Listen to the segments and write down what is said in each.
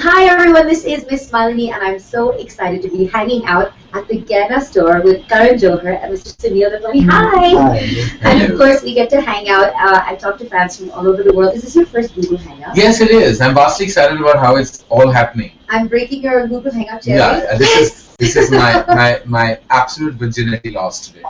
Hi everyone, this is Miss Malini and I'm so excited to be hanging out at the Gehna store with Karan Johar and Mr. Sunil Datwani. Hi! Hi. And of course we get to hang out and talk to fans from all over the world. Is this your first Google Hangout? Yes, it is. I'm vastly excited about how it's all happening. I'm breaking your Google Hangout cherry. Yeah, this is my absolute virginity lost today.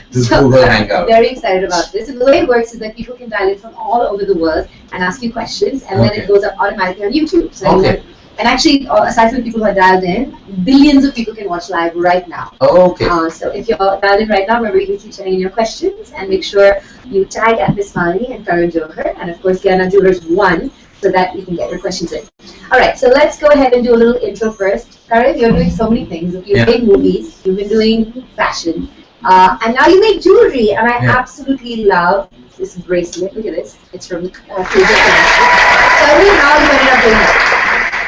This Google Hangout. Very excited about this. And the way it works is that people can dial in from all over the world and ask you questions, and then it goes up automatically on YouTube. So and actually, aside from the people who are dialed in, billions of people can watch live right now. Okay. So if you're dialed in right now, remember you can keep sending in your questions and make sure you tag at Miss Malini and Karan Johar, and of course Gehna Jewellers 1, so that you can get your questions in. Alright, so let's go ahead and do a little intro first. Karan, you're doing so many things. You've made movies, you've been doing fashion, and now you make jewelry, and I absolutely love this bracelet. Look at this. It's from Tell me how you ended up doing that.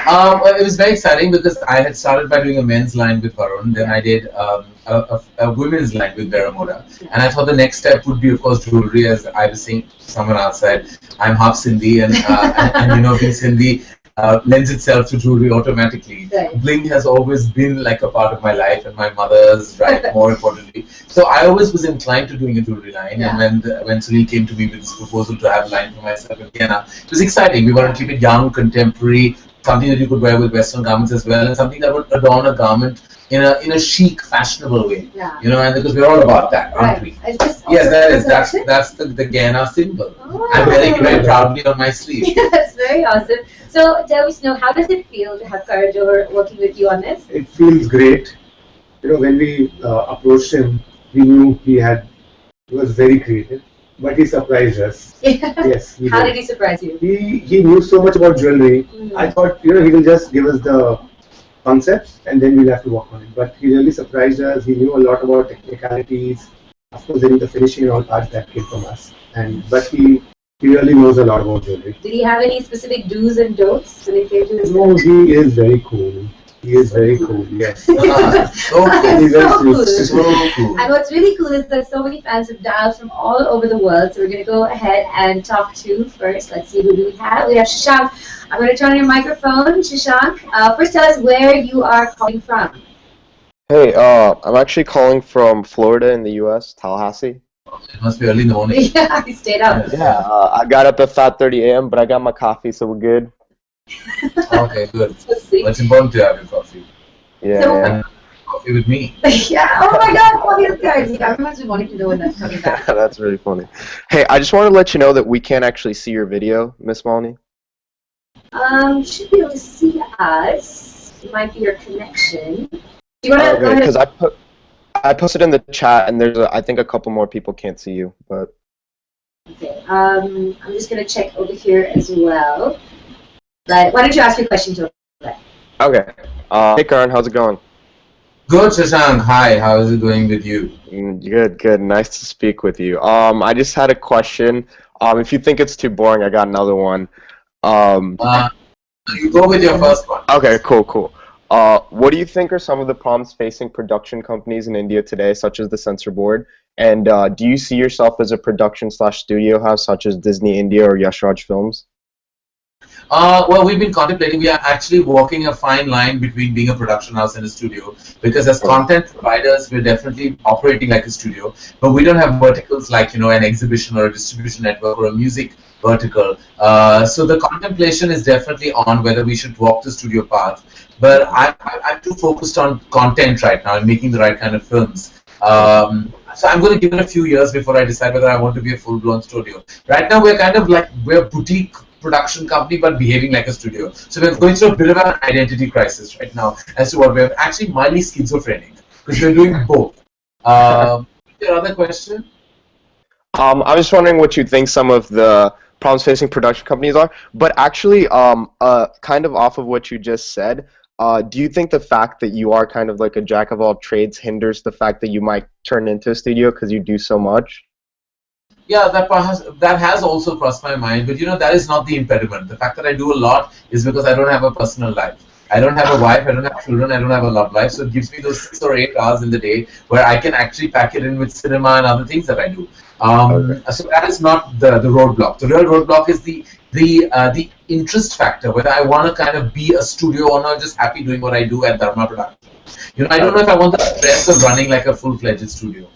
Well, it was very exciting because I had started by doing a men's line with Varun, then I did a women's line with Veramoda, and I thought the next step would be, of course, jewelry. As I was saying to someone outside, I'm half Sindhi, and you know, being Sindhi lends itself to jewelry automatically. Right. Bling has always been like a part of my life, and my mother's, right, more importantly. So I always was inclined to doing a jewelry line, and when Sunil came to me with this proposal to have a line for myself in Gehna, it was exciting. We wanted to keep it young, contemporary, something that you could wear with Western garments as well, and something that would adorn a garment in a chic, fashionable way. Yeah. You know, and because we're all about that, aren't we? Yes, that is. That's the Gehna symbol. Oh. I'm wearing it very proudly on my sleeve. That's very awesome. So tell me, Snow, how does it feel to have Karan Johar working with you on this? It feels great. You know, when we approached him, we knew he was very creative, but he surprised us. Yes. How did he surprise you? He knew so much about jewelry. I thought, you know, he will just give us the concepts and then we'll have to work on it. But he really surprised us. He knew a lot about technicalities. Of course, then the finishing and all parts that came from us. But he really knows a lot about jewelry. Did he have any specific do's and don'ts when it came to his No, he is very cool. He is very cool, yes. So cool. He's very cool. So cool. And what's really cool is that so many fans have dialed from all over the world. So we're going to go ahead and talk to first. Let's see, who do we have? We have Shashank. I'm going to turn on your microphone, Shashank. First, tell us where you are calling from. Hey, I'm actually calling from Florida in the U.S., Tallahassee. It must be early in the morning. Yeah, he stayed up. Yeah, I got up at 5:30 a.m., but I got my coffee, so we're good. Okay, good. So sweet. Well, it's important to have your coffee. Yeah. And coffee with me. Yeah, oh my god, coffee with Karan. Everyone's been wanting to know when that's coming back. That's really funny. Hey, I just wanted to let you know that we can't actually see your video, Miss Malini. You should be able to see us. It might be your connection. Do you want to go ahead? Because I posted in the chat, and there's I think a couple more people can't see you, but. Okay. I'm just gonna check over here as well. Right. Why don't you ask your question to him? Okay. Hey, Karan, how's it going? Good, Shashank. Hi, how is it going with you? Good. Nice to speak with you. I just had a question. If you think it's too boring, I got another one. You go with your first one. Okay, cool. What do you think are some of the problems facing production companies in India today, such as the censor board? And do you see yourself as a production/studio house, such as Disney India or Yash Raj Films? Well, we've been contemplating. We are actually walking a fine line between being a production house and a studio, because as content providers, we're definitely operating like a studio, but we don't have verticals like, you know, an exhibition or a distribution network or a music vertical. So the contemplation is definitely on whether we should walk the studio path. But I'm too focused on content right now and making the right kind of films. So I'm going to give it a few years before I decide whether I want to be a full-blown studio. Right now, we're kind of like, we're a boutique production company but behaving like a studio. So we're going through a bit of an identity crisis right now as to what we're actually mildly schizophrenic, because we're doing both. Your other question? I was wondering what you think some of the problems facing production companies are, but actually, kind of off of what you just said, do you think the fact that you are kind of like a jack of all trades hinders the fact that you might turn into a studio because you do so much? Yeah, that has also crossed my mind, but you know, that is not the impediment. The fact that I do a lot is because I don't have a personal life. I don't have a wife, I don't have children, I don't have a love life, so it gives me those 6 or 8 hours in the day where I can actually pack it in with cinema and other things that I do. So that is not the roadblock. The real roadblock is the interest factor, whether I want to kind of be a studio or not, just happy doing what I do at Dharma Production. I don't know if I want the stress of running like a full-fledged studio.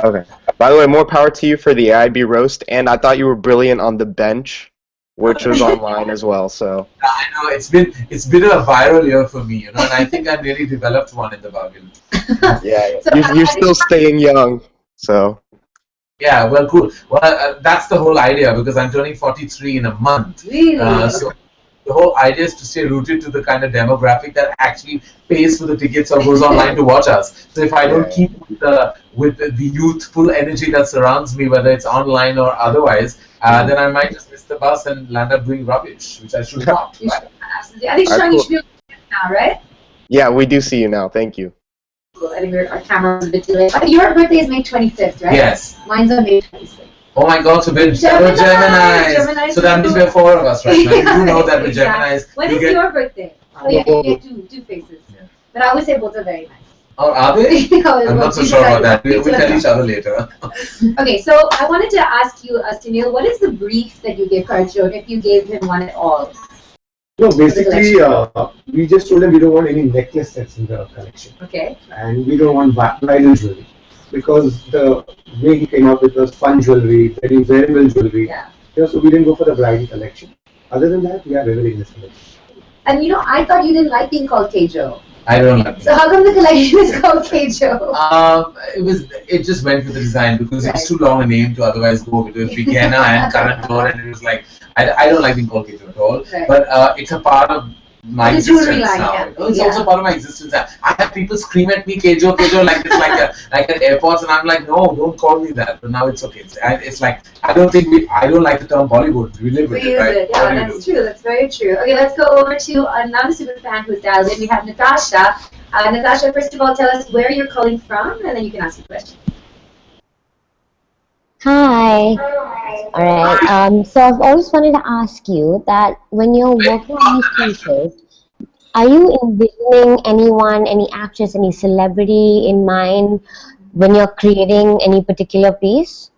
Okay. By the way, more power to you for the AIB roast, and I thought you were brilliant on the bench, which was online as well. So I know it's been a viral year for me, and I think I've really developed one in the bargain. yeah, So you're still staying young. So yeah, well, cool. Well, that's the whole idea, because I'm turning 43 in a month. Really? So the whole idea is to stay rooted to the kind of demographic that actually pays for the tickets or goes online to watch us. So if I don't keep with the youthful energy that surrounds me, whether it's online or otherwise, then I might just miss the bus and land up doing rubbish, which I should not. Absolutely. I think Sean, you should be able to now, right? yeah, we do see you now. Thank you. Cool. I think our camera's a bit delayed. Your birthday is May 25th, right? Yes. Mine's on May 26th. Oh my God, so we're Geminis. So that means we're four of us right now. You do know that we're Geminis. When is your birthday? Oh yeah, you get two faces. Yeah. But I would say both are very nice. Oh, are they? I'm not so sure about that. We'll tell each other later. Okay, so I wanted to ask you, Sunil, what is the brief that you gave Karan Johar, if you gave him one at all? No, basically, we just told him we don't want any necklace sets in the collection. Okay. And we don't want bridal jewelry. Because the way he came up with was fun jewelry, very wearable jewelry. Yeah. So we didn't go for the bridal collection. Other than that, we are very in this collection. And I thought you didn't like being called Kejo. I don't like it. So how come the collection is called Kejo? It just went with the design, because it's too long a name to otherwise go with it. Gehna and Karan Johar, and it was like, I don't like being called Kejo at all. Right. But it's a part of my existence now. It's also part of my existence. I have people scream at me, Kejo, Kejo, like it's like at airports, and I'm like, no, don't call me that. But now it's okay. It's like I don't like the term Bollywood. We live with it, right? Yeah, that's true. That's very true. Okay, let's go over to another super fan who's dialed in. We have Natasha. Natasha, first of all, tell us where you're calling from, and then you can ask your question. Hi. Alright, so I've always wanted to ask you that when you're working on these pieces, are you envisioning anyone, any actress, any celebrity in mind when you're creating any particular piece?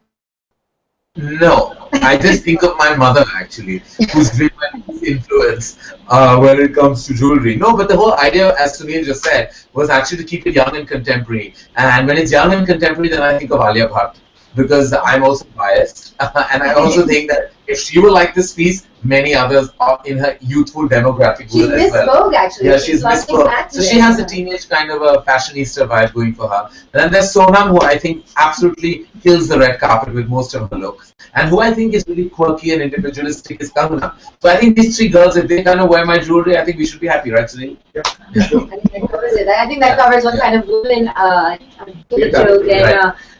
No, I just think of my mother actually, who's been my influence when it comes to jewelry. No, but the whole idea, as Sunil just said, was actually to keep it young and contemporary. And when it's young and contemporary, then I think of Alia Bhatt, because I'm also biased, and I also think that if she will like this piece, many others in her youthful demographic will as well. She's Miss Vogue, actually. Yeah, she's Miss Vogue. So she has a teenage kind of a fashionista vibe going for her. And then there's Sonam, who I think absolutely kills the red carpet with most of her looks, and who I think is really quirky and individualistic is Kangana. So I think these three girls, if they kind of wear my jewelry, I think we should be happy, right, Sunil? Yeah. I think that covers it. I think that covers what kind of woman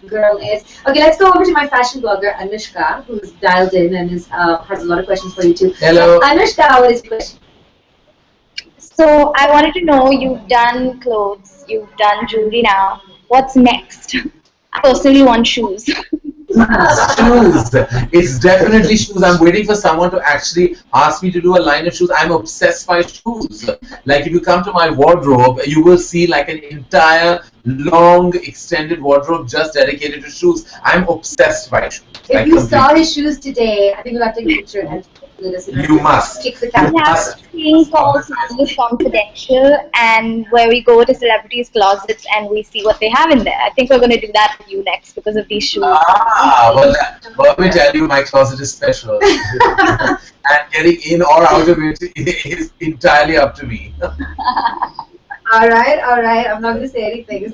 girl is. Okay, let's go over to my fashion blogger Anushka, who's dialed in and has a lot of questions for you too. Hello. Anushka, what is your question? So I wanted to know, you've done clothes, you've done jewelry now. What's next? I personally want shoes. Shoes. It's definitely shoes. I'm waiting for someone to actually ask me to do a line of shoes. I'm obsessed by shoes. Like if you come to my wardrobe, you will see like an entire long extended wardrobe just dedicated to shoes. I'm obsessed by shoes. If you saw his shoes today, I think we'll have to take a picture and you must. Kick the camera. We have a thing called Sunil Confidential, and where we go to celebrities' closets and we see what they have in there. I think we're going to do that for you next because of these shoes. Well, let me tell you, my closet is special. And getting in or out of it is entirely up to me. All right. I'm not going to say anything.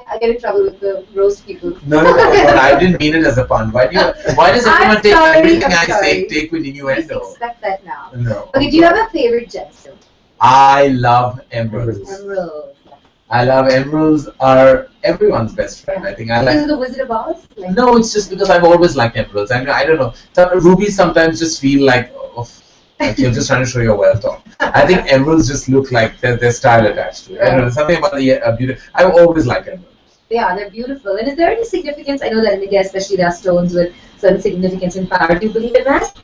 I'll get in trouble with the roast people. No, but I didn't mean it as a pun. Why does everyone take everything I say take with innuendo? Please accept that now. No. Okay, do you have a favorite gemstone? I love emeralds. Emeralds. I love emeralds. Are everyone's best friend. I think I like. Is it the Wizard of Oz? No, it's just because I've always liked emeralds. I mean, I don't know. Rubies sometimes just feel like you're just trying to show your wealth off. I think emeralds just look like there's style attached to it. I don't know, something about the beauty. I've always liked emeralds. Yeah, they're beautiful. And is there any significance? I know that in India, especially, there are stones with certain significance and power. Do you believe in that?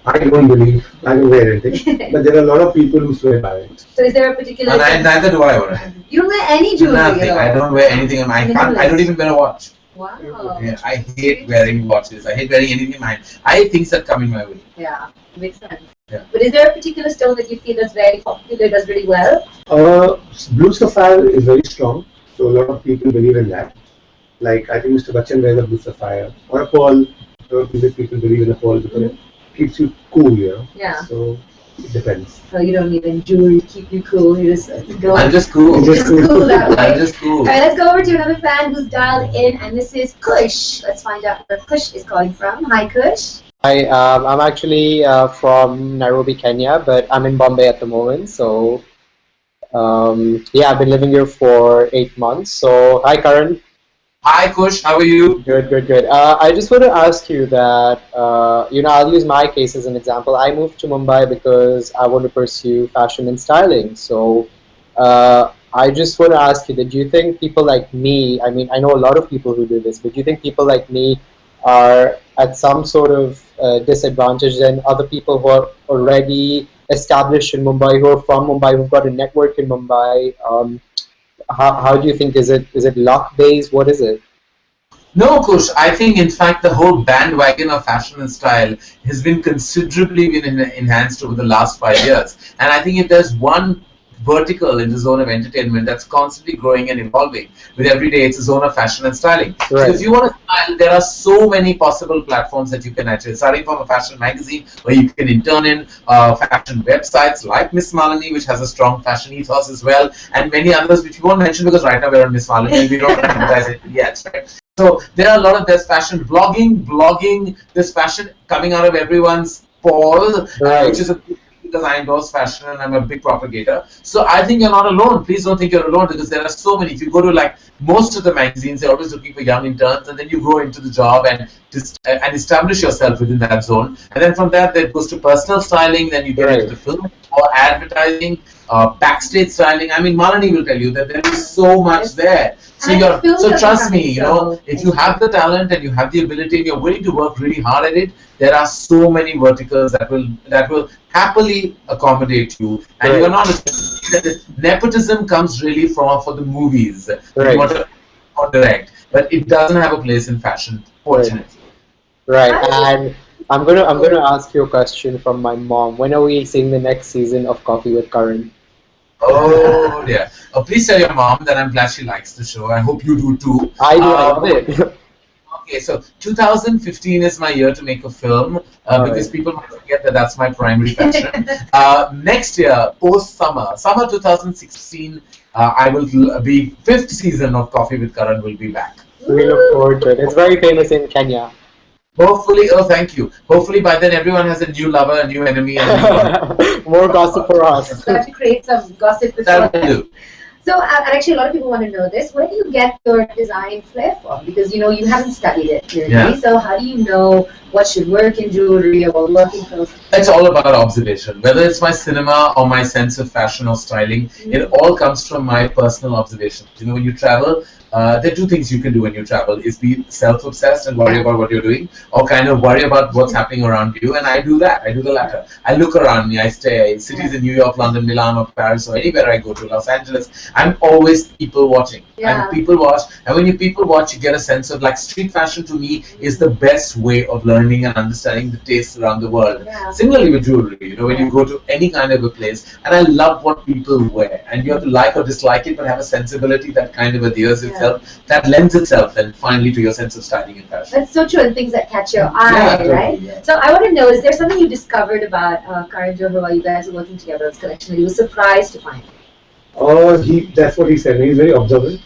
I don't believe. I don't wear anything. But there are a lot of people who swear by it. So is there a particular... And neither do I wear. You don't wear any jewelry Nothing. at all? I don't wear anything. I don't even wear a watch. Wow. Yeah, I hate wearing watches. I hate wearing anything in mine. I hate things that come in my way. Yeah, makes sense. Yeah. But is there a particular stone that you feel that's very popular, does really well? Blue sapphire is very strong, so a lot of people believe in that. Like I think Mr. Bachchan wears a blue sapphire or a pearl. A lot of people believe in a pearl because it keeps you cool, you know. Yeah. So it depends. So you don't need any jewelry to keep you cool. You just go. I'm just cool. Just cool that way. I'm just cool. All right, let's go over to another fan who's dialed in, and this is Kush. Let's find out where Kush is calling from. Hi, Kush. Hi, I'm actually from Nairobi, Kenya, but I'm in Bombay at the moment. So, yeah, I've been living here for 8 months. So, hi, Karan. Hi, Kush. How are you? Good, good, good. I just want to ask you that, I'll use my case as an example. I moved to Mumbai because I want to pursue fashion and styling. So, I just want to ask you that do you think people like me, I mean, I know a lot of people who do this, but do you think people like me are at some sort of disadvantage than other people who are already established in Mumbai, who are from Mumbai, who've got a network in Mumbai? How do you think, is it luck based? What is it? No, Kush. I think, in fact, the whole bandwagon of fashion and style has been considerably enhanced over the last 5 years. And I think if there's one vertical in the zone of entertainment that's constantly growing and evolving, with every day it's a zone of fashion and styling. Right. So if you want to style, there are so many possible platforms that you can actually, starting from a fashion magazine where you can intern in fashion websites like Miss Malini, which has a strong fashion ethos as well, and many others which we won't mention because right now we're on Miss Malini, we don't advertise it yet, right? So there are a lot of, there's fashion blogging, there's fashion coming out of everyone's pore, Right. which is a, because I endorse fashion and I'm a big propagator. So I think you're not alone. Please don't think you're alone, because there are so many. If you go to like most of the magazines, they're always looking for young interns, and then you go into the job and establish yourself within that zone. And then from there, that goes to personal styling. Then you get Right. into the film or advertising, backstage styling. I mean, Malini will tell you that there is so much there. So And you're, film so doesn't trust have me, to you know, show. if you have the talent and you have the ability and you're willing to work really hard at it, there are so many verticals that will happily accommodate you. And Right. you're not, the nepotism comes really from for the movies. Right. You want to or direct, but it doesn't have a place in fashion, fortunately. Right, and I'm gonna ask you a question from my mom. When are we seeing the next season of Coffee with Karan? Oh dear. Please tell your mom that I'm glad she likes the show. I hope you do too. I love it. Okay, so 2015 is my year to make a film, because people might forget that that's my primary passion. Next year, post-summer, summer 2016, I will be, 5th season of Coffee with Karan will be back. We look forward to it. It's very famous in Kenya. Hopefully, oh thank you. Hopefully by then everyone has a new lover, a new enemy, and More gossip for us. So I have to create some gossip before that will that. do. So actually, a lot of people want to know this. Where do you get your design flair from? Because you haven't studied it clearly. Yeah. So how do you know what should work in jewelry or what work in clothes? It's all about observation. Whether it's my cinema or my sense of fashion or styling, it all comes from my personal observations. When you travel, there are two things you can do when you travel: is be self-obsessed and worry about what you're doing, or kind of worry about what's happening around you. And I do that. I do the latter. I look around me. I stay in cities in New York, London, Milan, or Paris, or anywhere I go to, Los Angeles. I'm always people watching. Yeah. And people watch. And when you people watch, you get a sense of, like, street fashion to me is the best way of learning and understanding the tastes around the world. Yeah. Similarly with jewelry, when you go to any kind of a place, and I love what people wear, and you have to like or dislike it, but have a sensibility that kind of adheres itself, that lends itself then finally to your sense of styling and fashion. That's so true, and things that catch your eye, Yeah, right? totally, yeah. So I want to know, is there something you discovered about Karan Johar while you guys were working together on this collection that you were surprised to find? That's what he said. He's very observant.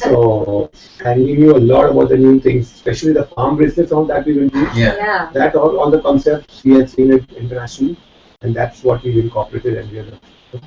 So, and he knew a lot about the new things, especially the palm bracelets, all that we will do. Yeah. Yeah. That all the concepts, he had seen it internationally, and that's what we've incorporated, and we are.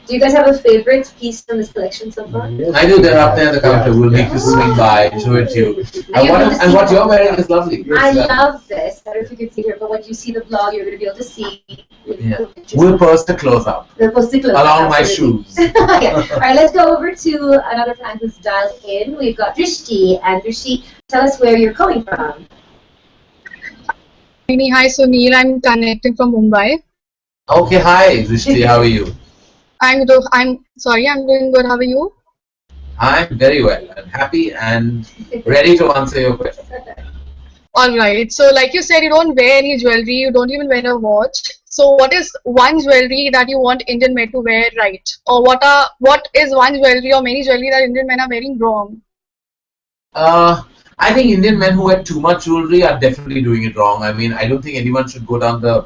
Do you guys have a favorite piece from this collection so far? I do. They're up there at the counter. We'll make you swing by, show it to you. And what you're wearing is lovely. I love this. I don't know if you can see here, but when you see the blog, you're going to be able to see. Yeah. We'll post a close-up We'll post the close along my shoes. Okay. All right, let's go over to another fan who's dialed in. We've got Drishti, and Drishti, tell us where you're calling from. Hi, Sunil. I'm connecting from Mumbai. Okay, hi, Rishti. How are you? I'm doing good. How are you? I'm very well. I'm happy and ready to answer your question. Alright, so like you said, you don't wear any jewelry, you don't even wear a watch. So what is one jewelry that you want Indian men to wear right? Or what is one jewelry or many jewelry that Indian men are wearing wrong? I think Indian men who wear too much jewelry are definitely doing it wrong. I mean, I don't think anyone should go down the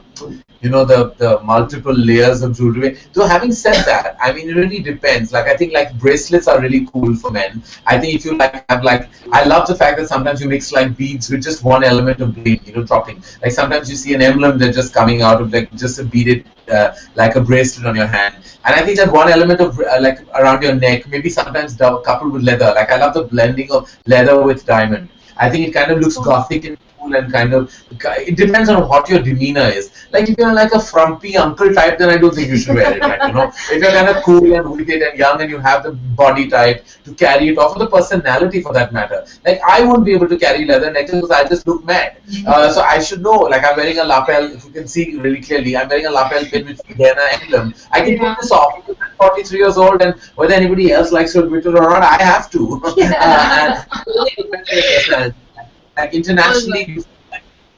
multiple layers of jewelry. So having said that, I mean, it really depends. Like, I think like bracelets are really cool for men. I think if you I love the fact that sometimes you mix like beads with just one element of bling, dropping. Like sometimes you see an emblem that's just coming out of like just a beaded, like a bracelet on your hand. And I think that one element of like around your neck, maybe sometimes coupled with leather. Like I love the blending of leather with diamond. I think it kind of looks gothic and cool and kind of, it depends on what your demeanor is. Like if you're like a frumpy uncle type, then I don't think you should wear it. Like, if you're kind of cool and wicked and young and you have the body type to carry it off, or the personality for that matter. Like I won't be able to carry leather necklace because I just look mad. So I should know, like I'm wearing a lapel, if you can see really clearly, I'm wearing a lapel pin with Gehna emblem. I can put this off because I'm 43 years old and whether anybody else likes to admit it or not, I have to. Like internationally,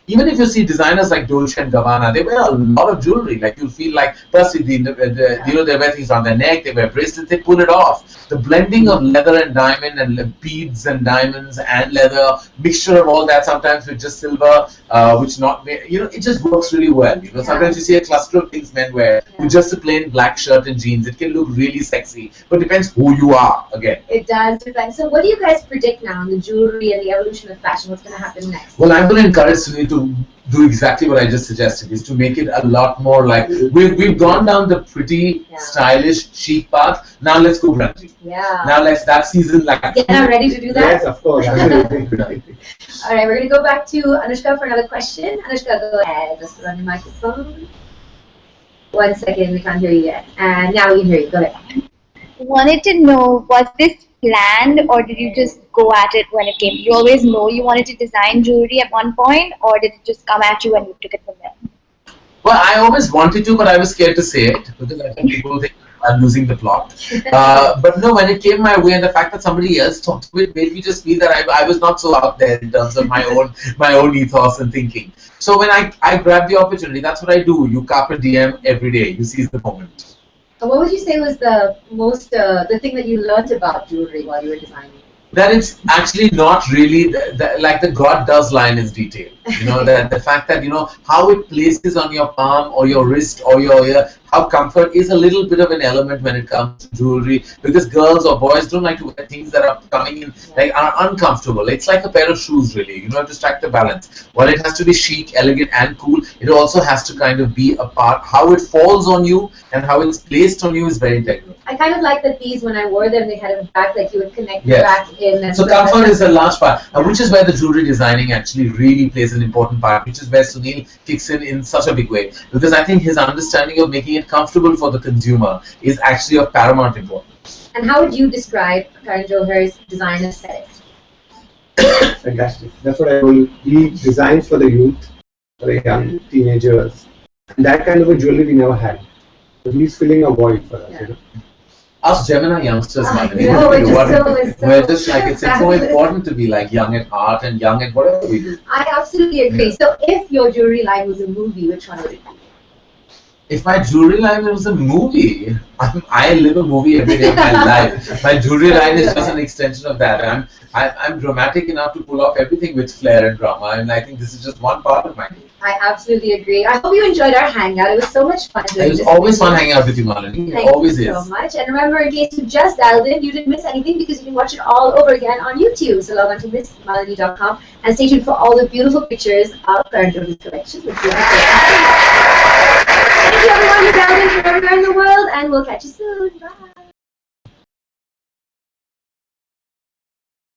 even if you see designers like Dolce and Gabbana, they wear a lot of jewelry. Like you feel like, plus they wear things on their neck, they wear bracelets, they pull it off. The blending of leather and diamond and beads and diamonds and leather, mixture of all that, sometimes with just silver, which not, it just works really well. Sometimes you see a cluster of things men wear with just a plain black shirt and jeans. It can look really sexy, but it depends who you are. Again, it does depend. So, what do you guys predict now on the jewelry and the evolution of fashion? What's going to happen next? Well, I'm going to encourage Sunil to do exactly what I just suggested, is to make it a lot more like we've gone down the pretty stylish chic path. Now let's go grungy. Yeah. Now that season like. Yeah, I'm ready to do that. Yes, of course. All right, we're going to go back to Anushka for another question. Anushka, go ahead. Just run your microphone. 1 second, we can't hear you yet. And now we can hear you. Go ahead. Wanted to know, was this planned or did you just go at it when it came? Did you always know you wanted to design jewelry at one point, or did it just come at you and you took it from there? Well, I always wanted to, but I was scared to say it because I think people think I'm losing the plot. But no, when it came my way, and the fact that somebody else thought of it made me just feel that I was not so out there in terms of my own ethos and thinking. So when I grabbed the opportunity, that's what I do. You carpe diem every day. You seize the moment. What would you say was the most, the thing that you learned about jewelry while you were designing? That it's actually not really, like the God does line is detail. The fact that, how it places on your palm or your wrist or your ear, how comfort is a little bit of an element when it comes to jewelry, because girls or boys don't like to wear things that are coming in, like are uncomfortable. It's like a pair of shoes really, you have to strike the balance. While it has to be chic, elegant and cool, it also has to kind of be a part, how it falls on you and how it's placed on you is very integral. I kind of like that these, when I wore them, they had a back, like you would connect the back in. And so comfort is a large part, which is where the jewelry designing actually really plays an important part, which is where Sunil kicks in such a big way. Because I think his understanding of making it comfortable for the consumer is actually of paramount importance. And how would you describe Karan Johar's design aesthetic? Fantastic. That's what I told. He designs for the youth, for the young teenagers. And that kind of a jewelry we never had. So he's filling a void for us, Us Gemini youngsters, we're just like, it's so important to be like young at heart and young at whatever we do. I absolutely agree. So if your jewelry line was a movie, which one would it be? If my jewelry line was a movie, I live a movie every day of my life. My jewelry line is just an extension of that. I'm dramatic enough to pull off everything with flair and drama, and I think this is just one part of my life. I absolutely agree. I hope you enjoyed our hangout. It was so much fun. It was always fun hanging out with you, Malini. It always is. Thank you so much. And remember, in case you just dialed in, you didn't miss anything because you can watch it all over again on YouTube. So log on to MissMalini.com and stay tuned for all the beautiful pictures of Karan Johar's collection. Thank you everyone who dialed in from everywhere in the world, and we'll catch you soon. Bye.